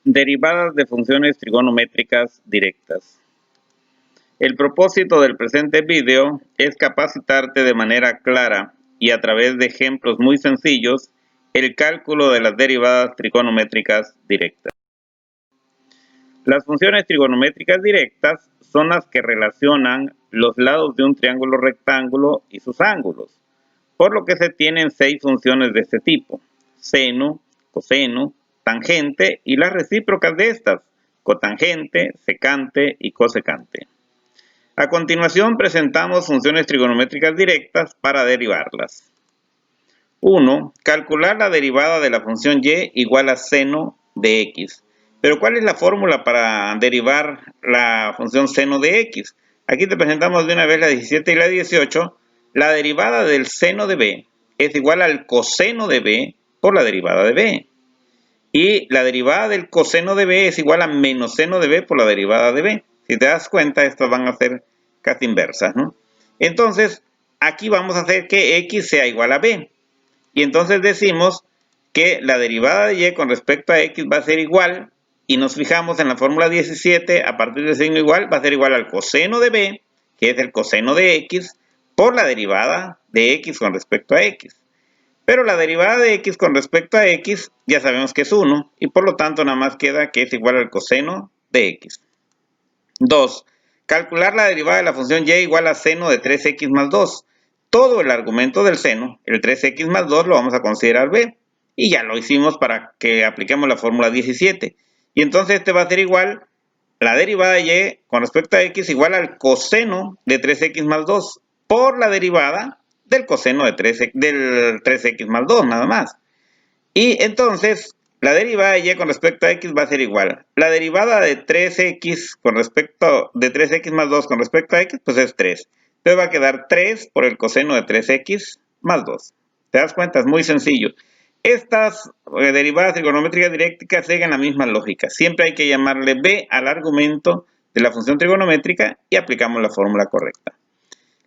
Derivadas de funciones trigonométricas directas. El propósito del presente video es capacitarte de manera clara y a través de ejemplos muy sencillos el cálculo de las derivadas trigonométricas directas. Las funciones trigonométricas directas son las que relacionan los lados de un triángulo rectángulo y sus ángulos, por lo que se tienen 6 funciones de este tipo: seno, coseno, tangente y las recíprocas de estas: cotangente, secante y cosecante. A continuación presentamos funciones trigonométricas directas para derivarlas. 1. Calcular la derivada de la función y igual a seno de x. Pero ¿cuál es la fórmula para derivar la función seno de x? Aquí te presentamos de una vez la 17 y la 18. La derivada del seno de b es igual al coseno de b por la derivada de b. Y la derivada del coseno de b es igual a menos seno de b por la derivada de b. Si te das cuenta, estas van a ser casi inversas, ¿no? Entonces, aquí vamos a hacer que x sea igual a b. Y entonces decimos que la derivada de y con respecto a x va a ser igual, y nos fijamos en la fórmula 17, a partir del signo igual, va a ser igual al coseno de b, que es el coseno de x, por la derivada de x con respecto a x. Pero la derivada de x con respecto a x ya sabemos que es 1, y por lo tanto nada más queda que es igual al coseno de x. 2. Calcular la derivada de la función y igual a seno de 3x más 2. Todo el argumento del seno, el 3x más 2, lo vamos a considerar b. Y ya lo hicimos para que apliquemos la fórmula 17. Y entonces este va a ser igual, la derivada de y con respecto a x igual al coseno de 3x más 2 por la derivada del coseno de 3x más 2, nada más. Y entonces la derivada de y con respecto a x va a ser igual. La derivada de 3x con respecto de 3x más 2 con respecto a x, pues es 3. Entonces va a quedar 3 por el coseno de 3x más 2. ¿Te das cuenta? Es muy sencillo. Estas derivadas trigonométricas directas siguen la misma lógica. Siempre hay que llamarle b al argumento de la función trigonométrica y aplicamos la fórmula correcta.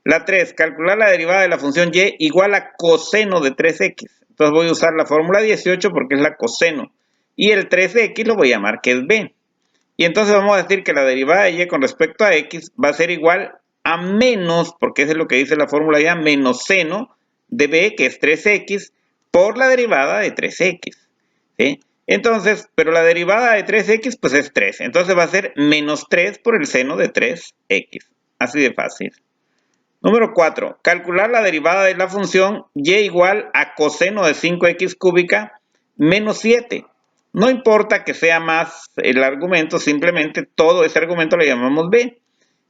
La 3. Calcular la derivada de la función y igual a coseno de 3x. Entonces voy a usar la fórmula 18 porque es la coseno. Y el 3x lo voy a llamar que es b. Y entonces vamos a decir que la derivada de y con respecto a x va a ser igual a menos, porque eso es lo que dice la fórmula ya, menos seno de b, que es 3x, por la derivada de 3x. ¿Sí? Entonces, pero la derivada de 3x pues es 3. Entonces va a ser menos 3 por el seno de 3x. Así de fácil. Número 4. Calcular la derivada de la función y igual a coseno de 5x cúbica menos 7. No importa que sea más el argumento, simplemente todo ese argumento le llamamos b.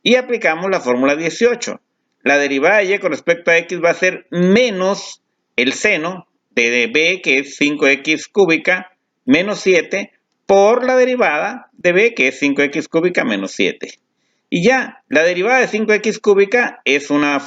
Y aplicamos la fórmula 18. La derivada de y con respecto a x va a ser menos el seno de b, que es 5x cúbica, menos 7, por la derivada de b, que es 5x cúbica menos 7. Y ya, la derivada de 5x cúbica es una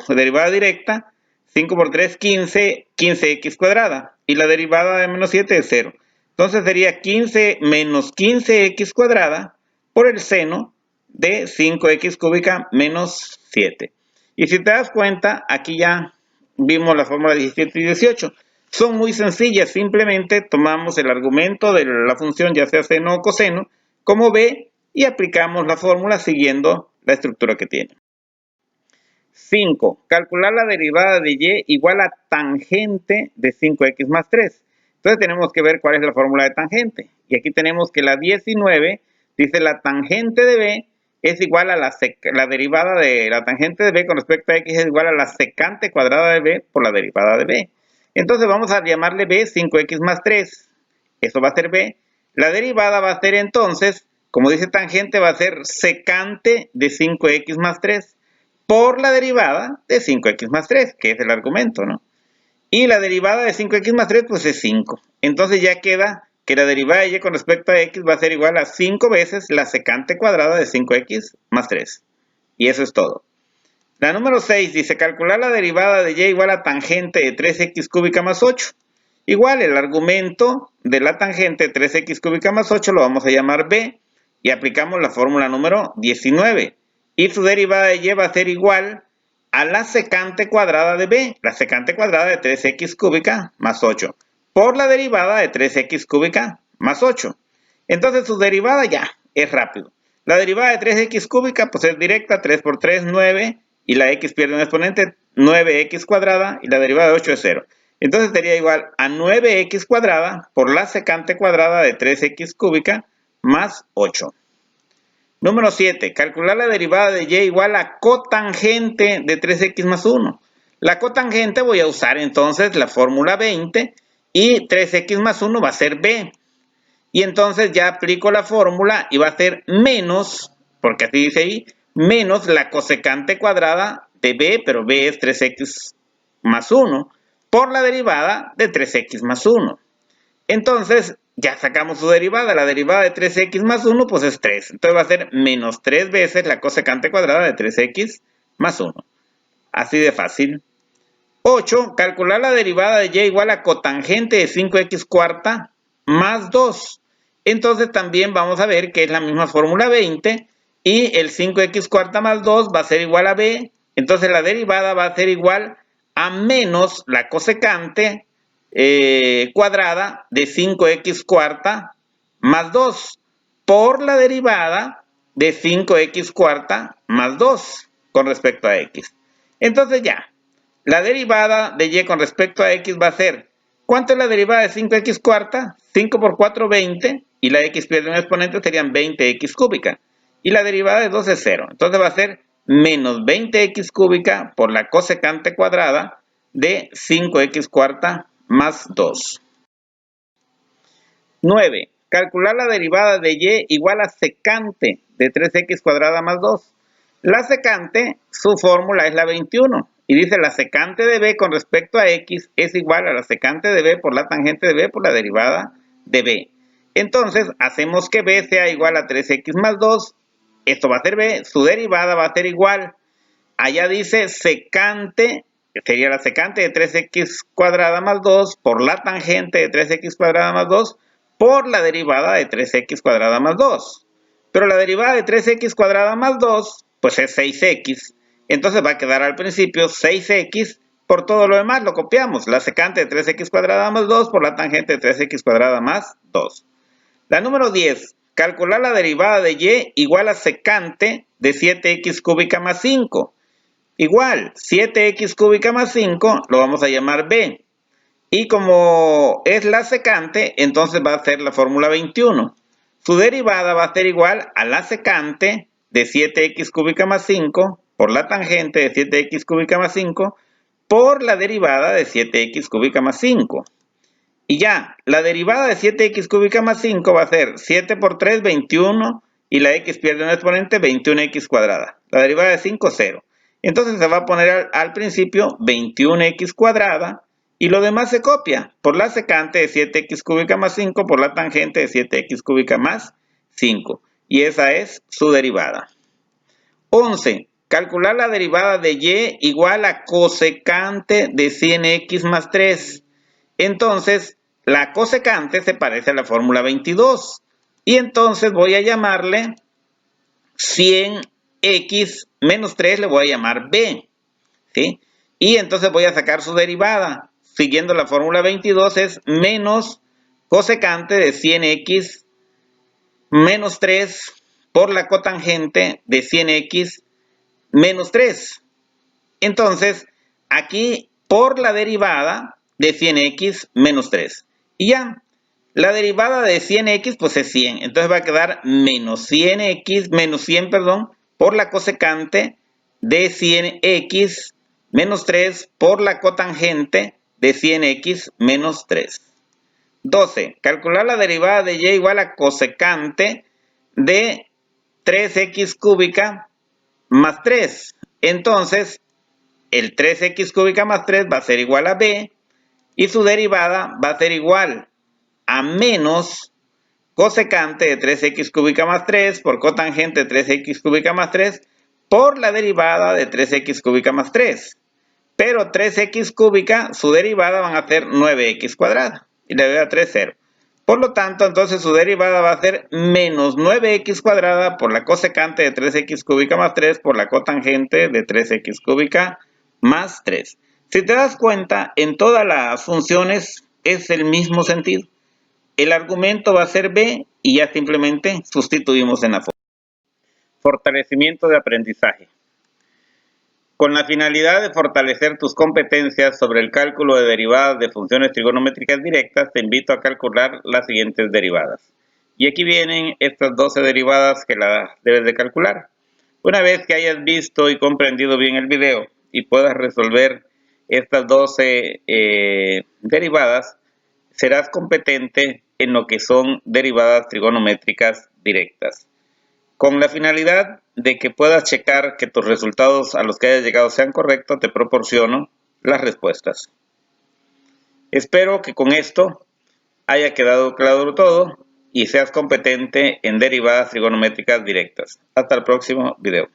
derivada directa. 5 por 3, 15, 15x cuadrada. Y la derivada de menos 7 es 0. Entonces sería 15 menos 15x cuadrada por el seno de 5x cúbica menos 7. Y si te das cuenta, aquí ya vimos la fórmula 17 y 18. Son muy sencillas, simplemente tomamos el argumento de la función, ya sea seno o coseno, como b, y aplicamos la fórmula siguiendo la estructura que tiene. 5. Calcular la derivada de y igual a tangente de 5x más 3. Entonces tenemos que ver cuál es la fórmula de tangente. Y aquí tenemos que la 19 dice la tangente de b es igual a la derivada de la tangente de b con respecto a x es igual a la secante cuadrada de b por la derivada de b. Entonces vamos a llamarle b 5x más 3. Eso va a ser b. La derivada va a ser entonces, como dice tangente, va a ser secante de 5x más 3 por la derivada de 5x más 3, que es el argumento, ¿no? Y la derivada de 5x más 3, pues es 5. Entonces ya queda que la derivada de y con respecto a x va a ser igual a 5 veces la secante cuadrada de 5x más 3. Y eso es todo. La número 6 dice calcular la derivada de y igual a tangente de 3x cúbica más 8. Igual el argumento de la tangente de 3x cúbica más 8 lo vamos a llamar b. Y aplicamos la fórmula número 19. Y su derivada de y va a ser igual a la secante cuadrada de b, la secante cuadrada de 3x cúbica más 8, por la derivada de 3x cúbica más 8. Entonces su derivada ya es rápido. La derivada de 3x cúbica pues es directa, 3 por 3, 9, y la x pierde un exponente, 9x cuadrada, y la derivada de 8 es 0. Entonces sería igual a 9x cuadrada por la secante cuadrada de 3x cúbica más 8. Número 7. Calcular la derivada de y igual a cotangente de 3x más 1. La cotangente voy a usar entonces la fórmula 20 y 3x más 1 va a ser b. Y entonces ya aplico la fórmula y va a ser menos, porque así dice ahí, menos la cosecante cuadrada de b, pero b es 3x más 1, por la derivada de 3x más 1. Entonces, ya sacamos su derivada. La derivada de 3x más 1, pues es 3. Entonces va a ser menos 3 veces la cosecante cuadrada de 3x más 1. Así de fácil. 8. Calcular la derivada de y igual a cotangente de 5x cuarta más 2. Entonces también vamos a ver que es la misma fórmula 20 y el 5x cuarta más 2 va a ser igual a b. Entonces la derivada va a ser igual a menos la cosecante cuadrada de 5x cuarta más 2 por la derivada de 5x cuarta más 2 con respecto a x. Entonces ya, la derivada de y con respecto a x va a ser, ¿cuánto es la derivada de 5x cuarta? 5 por 4, 20, y la x pierde un exponente, serían 20x cúbica. Y la derivada de 2 es 0. Entonces va a ser menos 20x cúbica por la cosecante cuadrada de 5x cuarta más 2. 9. Calcular la derivada de y igual a secante de 3x cuadrada más 2. La secante, su fórmula es la 21. Y dice la secante de b con respecto a x es igual a la secante de b por la tangente de b por la derivada de b. Entonces, hacemos que b sea igual a 3x más 2. Esto va a ser b. Su derivada va a ser igual. Allá dice secante, sería la secante de 3x cuadrada más 2 por la tangente de 3x cuadrada más 2 por la derivada de 3x cuadrada más 2. Pero la derivada de 3x cuadrada más 2, pues es 6x. Entonces va a quedar al principio 6x, por todo lo demás lo copiamos. La secante de 3x cuadrada más 2 por la tangente de 3x cuadrada más 2. La número 10. Calcular la derivada de y igual a secante de 7x cúbica más 5. Igual, 7x cúbica más 5 lo vamos a llamar b. Y como es la secante, entonces va a ser la fórmula 21. Su derivada va a ser igual a la secante de 7x cúbica más 5 por la tangente de 7x cúbica más 5 por la derivada de 7x cúbica más 5. Y ya, la derivada de 7x cúbica más 5 va a ser 7 por 3, 21, y la x pierde un exponente, 21x cuadrada. La derivada de 5, 0. Entonces se va a poner al principio 21x cuadrada, y lo demás se copia por la secante de 7x cúbica más 5 por la tangente de 7x cúbica más 5. Y esa es su derivada. 11. Calcular la derivada de y igual a cosecante de 100x más 3. Entonces, la cosecante se parece a la fórmula 22. Y entonces voy a llamarle 100x menos 3, le voy a llamar b. ¿Sí? Y entonces voy a sacar su derivada. Siguiendo la fórmula 22 es menos cosecante de 100x menos 3 por la cotangente de 100x menos 3. Entonces, aquí por la derivada de 100x menos 3. Y ya, la derivada de 100x pues es 100. Entonces va a quedar menos 100x, menos 100, perdón, por la cosecante de 100x menos 3 por la cotangente de 100x menos 3. 12. Calcular la derivada de y igual a cosecante de 3x cúbica más 3. Entonces, el 3x cúbica más 3 va a ser igual a b, y su derivada va a ser igual a menos cosecante de 3x cúbica más 3 por cotangente de 3x cúbica más 3 por la derivada de 3x cúbica más 3. Pero 3x cúbica, su derivada van a ser 9x cuadrada, y le doy a 3, 0. Por lo tanto, entonces su derivada va a ser menos 9x cuadrada por la cosecante de 3x cúbica más 3 por la cotangente de 3x cúbica más 3. Si te das cuenta, en todas las funciones es el mismo sentido. El argumento va a ser b y ya simplemente sustituimos en la fórmula. Fortalecimiento de aprendizaje. Con la finalidad de fortalecer tus competencias sobre el cálculo de derivadas de funciones trigonométricas directas, te invito a calcular las siguientes derivadas. Y aquí vienen estas 12 derivadas que las debes de calcular. Una vez que hayas visto y comprendido bien el video y puedas resolver estas 12 derivadas, serás competente en lo que son derivadas trigonométricas directas. Con la finalidad de que puedas checar que tus resultados a los que hayas llegado sean correctos, te proporciono las respuestas. Espero que con esto haya quedado claro todo y seas competente en derivadas trigonométricas directas. Hasta el próximo video.